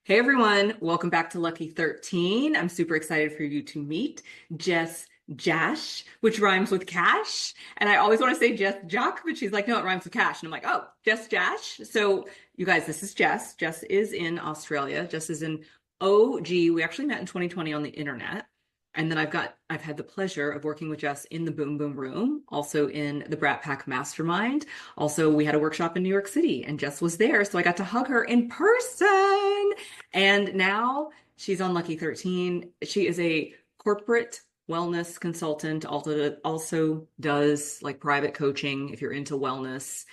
Hey everyone, welcome back to Lucky 13. I'm super excited for you to meet Jess Jash, which rhymes with cash. And I always want to say Jess Jock, but she's like, no, it rhymes with cash. And I'm like, oh, Jess Jash. So you guys, this is Jess. Jess is in Australia. Jess is in OG. We actually met in 2020 on the internet. And then I've had the pleasure of working with Jess in the Boom Boom Room, also in the Brat Pack Mastermind. Also, we had a workshop in New York City and Jess was there. So I got to hug her in person. And now she's on Lucky 13. She is a corporate wellness consultant, also does like private coaching if you're into wellness.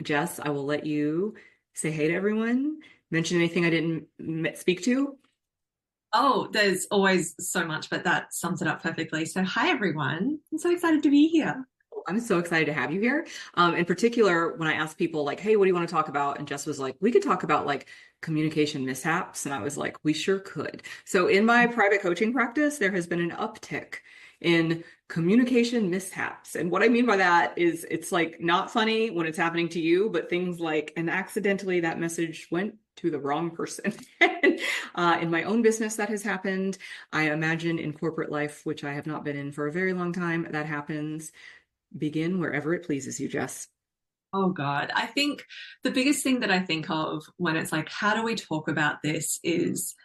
Jess, I will let you say hey to everyone. Mention anything I didn't speak to. Oh, there's always so much, but that sums it up perfectly. So, hi everyone. I'm so excited to be here. I'm so excited to have you here. In particular, when I asked people like, hey, what do you want to talk about? And Jess was like, we could talk about like communication mishaps. And I was like, we sure could. So in my private coaching practice, there has been an uptick in communication mishaps. And what I mean by that is it's like not funny when it's happening to you, but things like, and accidentally that message went to the wrong person. In my own business, that has happened. I imagine in corporate life, which I have not been in for a very long time, that happens. Begin wherever it pleases you, Jess. Oh God. I think the biggest thing that I think of when it's like, how do we talk about this is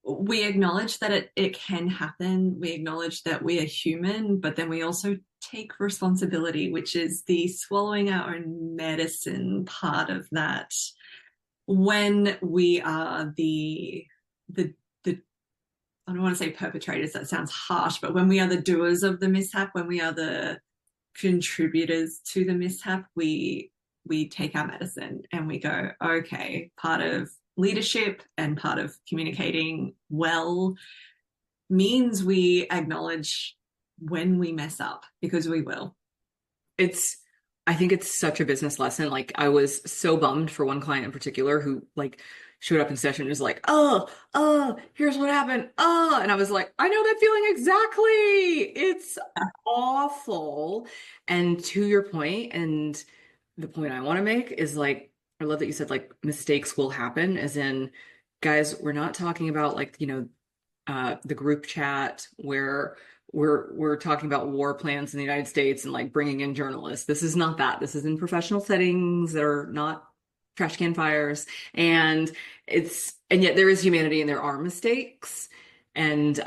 we acknowledge that it can happen. We acknowledge that we are human, but then we also take responsibility, which is the swallowing our own medicine part of that. When we are the I don't want to say perpetrators, that sounds harsh, but when we are the doers of the mishap, when we are the contributors to the mishap, we take our medicine and we go, okay, part of leadership and part of communicating well means we acknowledge when we mess up because we will. It's, I think it's such a business lesson. Like, I was so bummed for one client in particular who, like, showed up in session and was like, here's what happened. And I was like, I know that feeling exactly. It's awful. And to your point, and the point I want to make is like, I love that you said like mistakes will happen, as in, guys, we're not talking about like, the group chat where we're talking about war plans in the United States and like bringing in journalists. This is not that. This is in professional settings that are not trash can fires. And and yet there is humanity and there are mistakes. And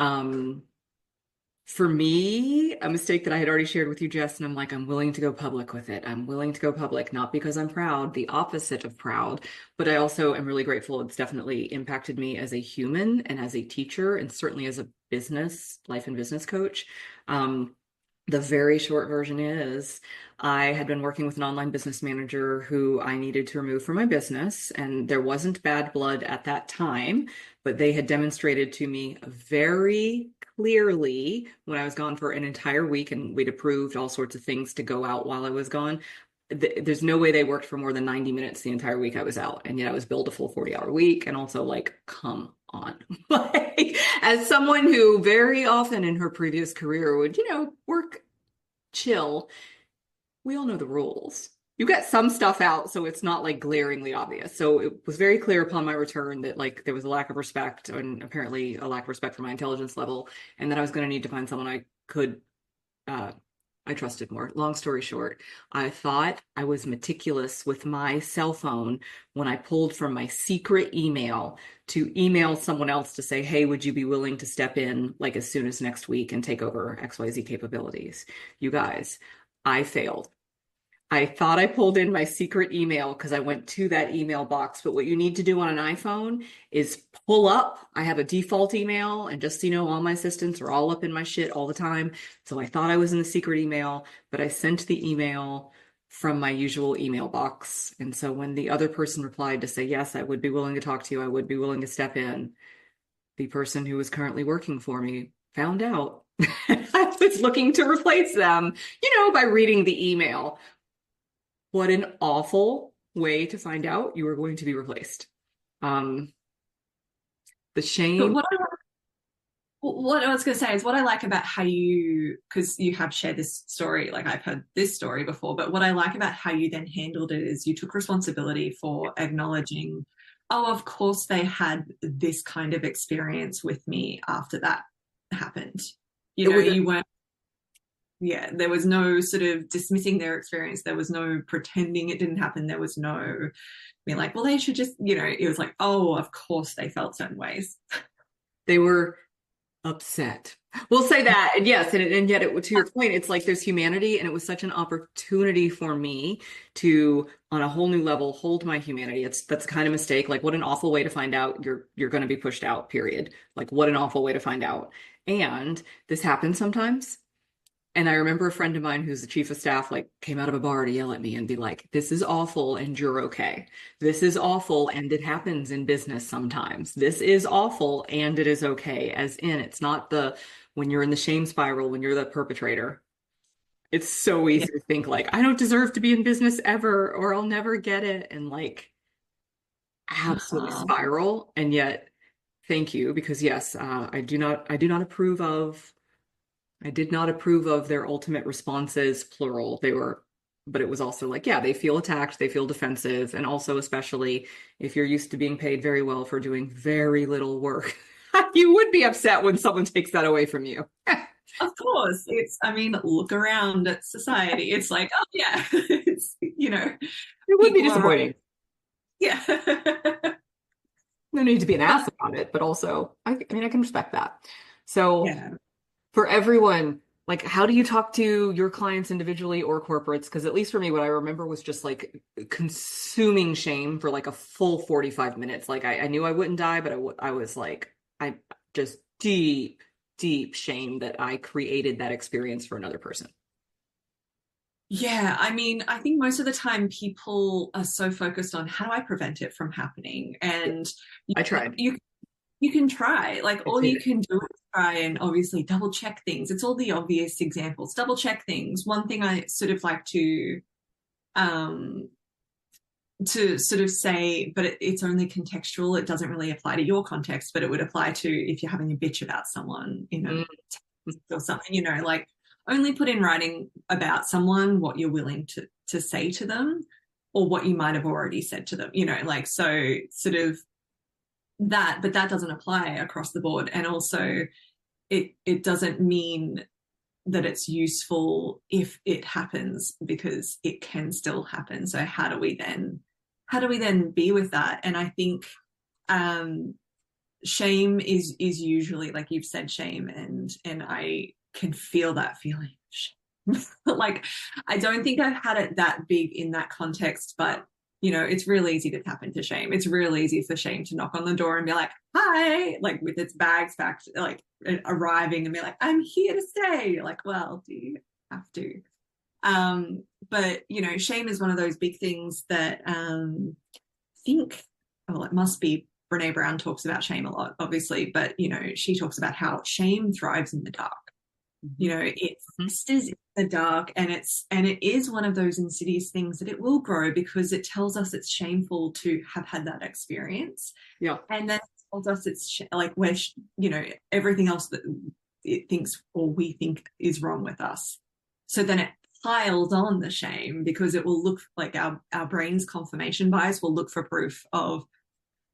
for me, a mistake that I had already shared with you, Jess, and I'm like, I'm willing to go public with it. I'm willing to go public, not because I'm proud, the opposite of proud, but I also am really grateful. It's definitely impacted me as a human and as a teacher, and certainly as a business, life and business coach. The very short version is I had been working with an online business manager who I needed to remove from my business, and there wasn't bad blood at that time, but they had demonstrated to me very clearly when I was gone for an entire week and we'd approved all sorts of things to go out while I was gone. There's no way they worked for more than 90 minutes the entire week I was out. And yet I was billed a full 40-hour week. And also, like, come on. Like, as someone who very often in her previous career would, work chill, we all know the rules. You got some stuff out, so it's not like glaringly obvious. So it was very clear upon my return that like there was a lack of respect and apparently a lack of respect for my intelligence level, and that I was going to need to find someone uh, I trusted more. Long story short, I thought I was meticulous with my cell phone when I pulled from my secret email to email someone else to say, hey, would you be willing to step in like as soon as next week and take over XYZ capabilities? You guys, I failed. I thought I pulled in my secret email because I went to that email box. But what you need to do on an iPhone is pull up. I have a default email, and just so you know, all my assistants are all up in my shit all the time. So I thought I was in the secret email, but I sent the email from my usual email box. And so when the other person replied to say, yes, I would be willing to talk to you, I would be willing to step in, the person who was currently working for me found out I was looking to replace them, by reading the email. What an awful way to find out you are going to be replaced. Um, the But shame. what I was going to say is what I like about how you, because you have shared this story, like I've heard this story before, but what I like about how you then handled it is you took responsibility for acknowledging oh, of course they had this kind of experience with me after that happened. You It know, was you weren't, yeah, there was no sort of dismissing their experience. There was no pretending it didn't happen. There was no being like, well, they should just, you know, it was like, oh, of course they felt certain ways. they were upset. We'll say that. And yes, and yet to your point, it's like there's humanity, and it was such an opportunity for me to, on a whole new level, hold my humanity. That's a kind of mistake. Like, what an awful way to find out you're going to be pushed out, period. Like, what an awful way to find out. And this happens sometimes. And I remember a friend of mine who's the chief of staff, like, came out of a bar to yell at me and be like, this is awful and you're okay. This is awful and it happens in business sometimes. This is awful and it is okay. As in, it's not the when you're in the shame spiral, when you're the perpetrator. It's so Yeah. easy to think like, I don't deserve to be in business ever, or I'll never get it. And like, absolutely Uh-huh. spiral. And yet, thank you, because yes, I do not approve of I did not approve of their ultimate responses, plural. They were, but it was also like, yeah, they feel attacked, they feel defensive, and also, especially if you're used to being paid very well for doing very little work, you would be upset when someone takes that away from you. Of course, it's, I mean, look around at society. It's like, oh, yeah, it's, you know, It would be people are, disappointing. yeah. No need to be an But ass about it, but also, I mean, I can respect that. So, yeah. for everyone, like, how do you talk to your clients individually or corporates? Because at least for me, what I remember was just like consuming shame for like a full 45 minutes. Like, I knew I wouldn't die, but I was like, I just deep, deep shame that I created that experience for another person. Yeah, I mean, I think most of the time people are so focused on how do I prevent it from happening? Yeah, And you I can, tried. you can try, like I all did you it. can do is try and obviously double check things. It's all the obvious examples. Double check things. One thing I sort of like um to sort of say, but it's only contextual. It doesn't really apply to your context, but it would apply to if you're having a bitch about someone in a Mm, or something, you know, like only put in writing about someone what you're willing to say to them or what you might have already said to them, you know, like so sort of that, but that doesn't apply across the board. And also it doesn't mean that it's useful if it happens because it can still happen. So how do we then be with that? And I think um shame is usually like you've said shame and I can feel that feeling. Like I don't think I've had it that big in that context, but you know, it's real easy to tap into shame. It's real easy for shame to knock on the door and be like, hi, like with its bags packed, like arriving and be like, I'm here to stay. You're like, well, do you have to? But you know, shame is one of those big things that I think, well, it must be Brene Brown talks about shame a lot, obviously, but you know, she talks about how shame thrives in the dark. You mhm, know, it mhm. festers in the dark, and it is one of those insidious things that it will grow because it tells us it's shameful to have had that experience, Yeah. and then it tells us it's like we're you know everything else that it thinks or we think is wrong with us. So then it piles on the shame because it will look like our brain's confirmation bias will look for proof of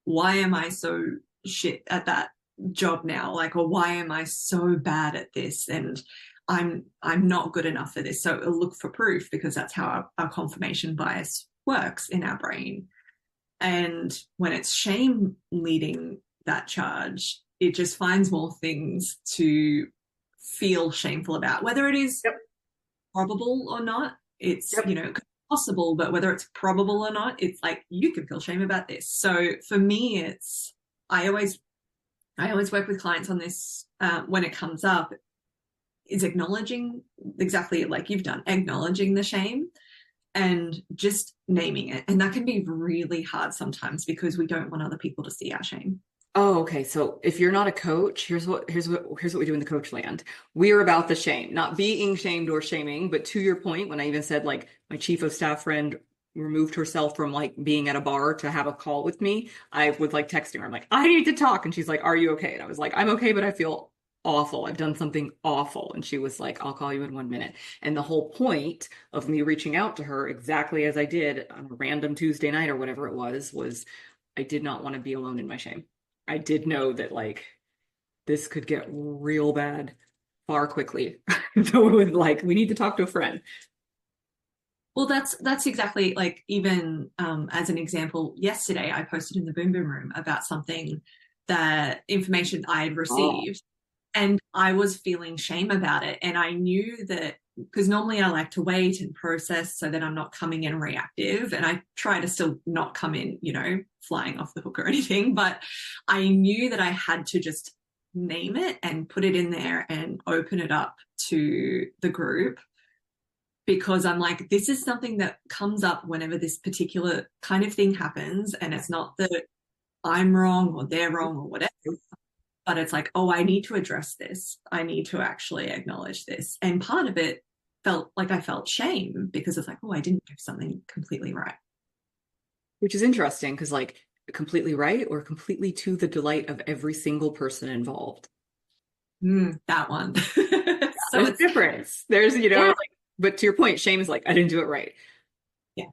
why am I so shit at that job now? Like, or why am I so bad at this? And I'm not good enough for this. So it'll look for proof because that's how our confirmation bias works in our brain. And when it's shame leading that charge, it just finds more things to feel shameful about, whether it is Yep. probable or not. It's, you Yep. know, possible, but whether it's probable or not, it's like you can feel shame about this. So for me, it's I always I always work with clients on this when it comes up is acknowledging exactly like you've done, acknowledging the shame and just naming it. And that can be really hard sometimes because we don't want other people to see our shame. Oh, okay. So if you're not a coach, here's what we do in the coach land. We're about the shame, not being shamed or shaming, but to your point, when I even said like my chief of staff friend removed herself from like being at a bar to have a call with me, I was like texting her. I'm like, I need to talk. And she's like, are you okay? And I was like, I'm okay, but I feel awful. I've done something awful. And she was like, I'll call you in 1 minute. And the whole point of me reaching out to her exactly as I did on a random Tuesday night or whatever it was I did not want to be alone in my shame. I did know that like this could get real bad far quickly. So it would like we need to talk to a friend. Well, that's exactly like even as an example, yesterday I posted in the Boom Boom Room about something that information I had Oh, received, and I was feeling shame about it. And I knew that because normally I like to wait and process so that I'm not coming in reactive, and I try to still not come in, flying off the hook or anything. But I knew that I had to just name it and put it in there and open it up to the group because I'm like, this is something that comes up whenever this particular kind of thing happens. And it's not that I'm wrong or they're wrong or whatever, but it's like, oh, I need to address this. I need to actually acknowledge this. And part of it felt like I felt shame because it's like, oh, I didn't do something completely right. which is interesting because like completely right or completely to the delight of every single person involved. That one. So There's a it's, difference. There's, yeah, like, but to your point, shame is like, I didn't do it right. yeah.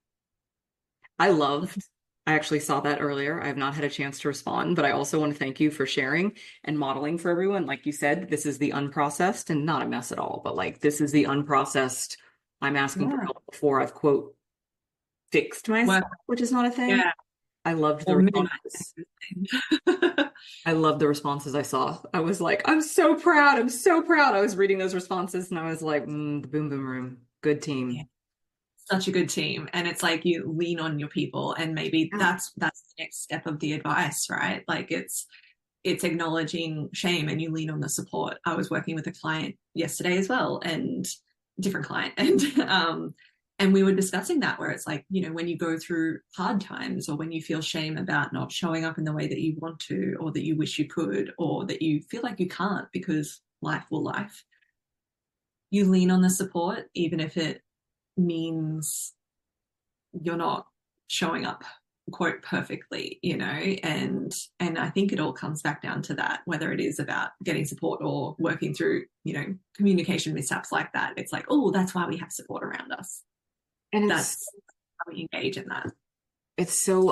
I loved, I actually saw that earlier. I have not had a chance to respond, but I also want to thank you for sharing and modeling for everyone. Like you said, this is the unprocessed and not a mess at all, but like this is the unprocessed. I'm asking for Yeah. help before I've quote fixed Work, myself, which is not a thing. yeah. I loved the Or minimize responses. everything. I loved the responses I saw. I was like, I'm so proud. I'm so proud. I was reading those responses and I was like, the boom boom room. Good Yeah. team. Such a good team, and it's like you lean on your people, and maybe Yeah. that's the next step of the advice, right? Like it's acknowledging shame and you lean on the support. I was working with a client yesterday as well, and different client, and we were discussing that where it's like, when you go through hard times or when you feel shame about not showing up in the way that you want to or that you wish you could or that you feel like you can't because life will life, you lean on the support even if it means you're not showing up quote perfectly, and I think it all comes back down to that, whether it is about getting support or working through communication mishaps like that. It's like, oh, that's why we have support around us. And That's how we engage in that. it's so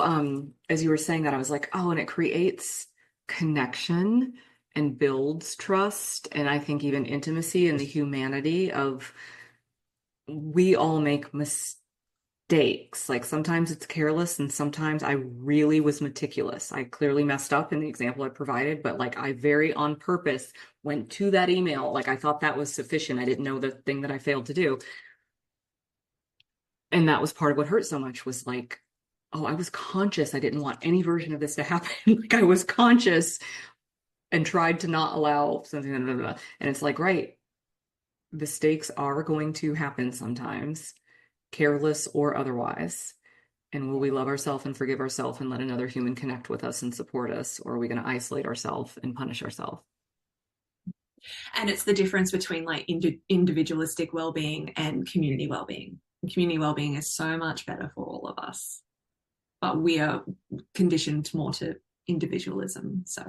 as you were saying that I was like, oh, and it creates connection and builds trust and I think even intimacy and the humanity of we all make mistakes. Like sometimes it's careless and sometimes I really was meticulous. I clearly messed up in the example I provided, but like I very on purpose went to that email. Like I thought that was sufficient. I didn't know the thing that I failed to do. And that was part of what hurt so much was like, oh, I was conscious. I didn't want any version of this to happen. Like I was conscious and tried to not allow something. Blah, blah, blah. And it's like, right, mistakes are going to happen sometimes, careless or otherwise. And will we love ourselves and forgive ourselves and let another human connect with us and support us? Or are we going to isolate ourselves and punish ourselves? And it's the difference between like individualistic well-being and community well-being. Community well-being is so much better for all of us, but we are conditioned more to individualism. So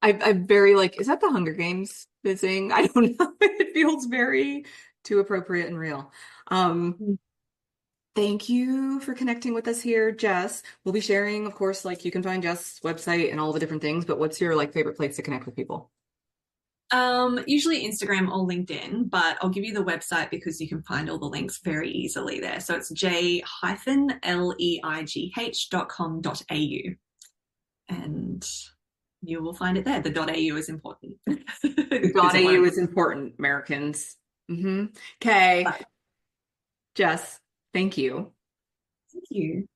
I'm very like, is that the Hunger Games visiting? I don't know. It feels very too appropriate and real. Um, Thank you for connecting with us here, Jess. We'll be sharing, of course, like you can find Jess' website and all the different things, but what's your like favorite place to connect with people? Usually Instagram or LinkedIn, but I'll give you the website because you can find all the links very easily there. So it's j-leigh.com.au and you will find it there. The .au is important because it .au won't. is important, Americans. Okay, But Jess, thank you. thank you.